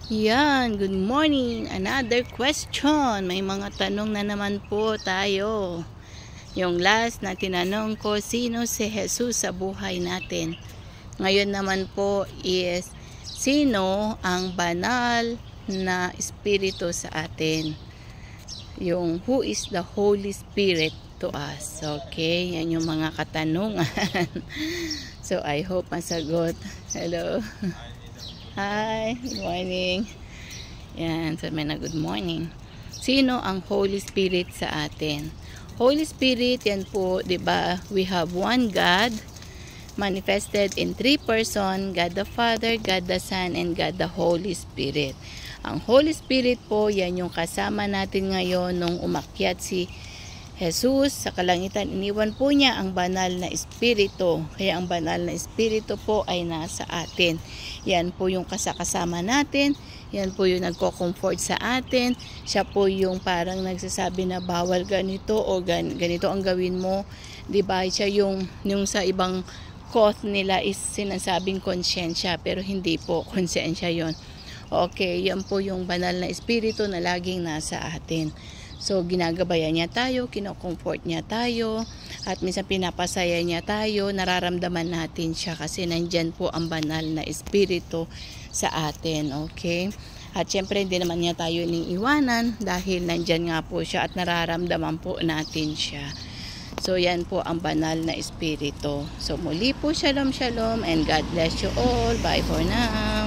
Yan, good morning. Another question. May mga tanong na naman po tayo. Yung last na tinanong ko, sino si Jesus sa buhay natin? Ngayon naman po is, sino ang banal na espiritu sa atin? Yung who is the Holy Spirit to us? Okay, yan yung mga katanungan. So, I hope masagot. Hello. Hi, good morning. Yan, so may na good morning. Sino ang Holy Spirit sa atin? Holy Spirit, yan po, 'di ba? We have one God manifested in three person, God the Father, God the Son, and God the Holy Spirit. Ang Holy Spirit po, yan yung kasama natin ngayon nung umakyat si Jesus sa kalangitan. Iniwan po niya ang banal na espiritu. Kaya ang banal na espiritu po ay nasa atin. Yan po yung kasama natin. Yan po yung nagko-comfort sa atin. Siya po yung parang nagsasabi na bawal ganito o ganito ang gawin mo. Diba? Siya yung sa ibang cause nila is sinasabing konsyensya. Pero hindi po konsyensya yon. Okay, yan po yung banal na espiritu na laging nasa atin. So, ginagabayan niya tayo, kino-comfort niya tayo, at minsan pinapasaya niya tayo, nararamdaman natin siya kasi nandyan po ang banal na espiritu sa atin, okay? At syempre, hindi naman niya tayo iniiwanan dahil nandyan nga po siya at nararamdaman po natin siya. So, yan po ang banal na espiritu. So, muli po, shalom, shalom, and God bless you all. Bye for now.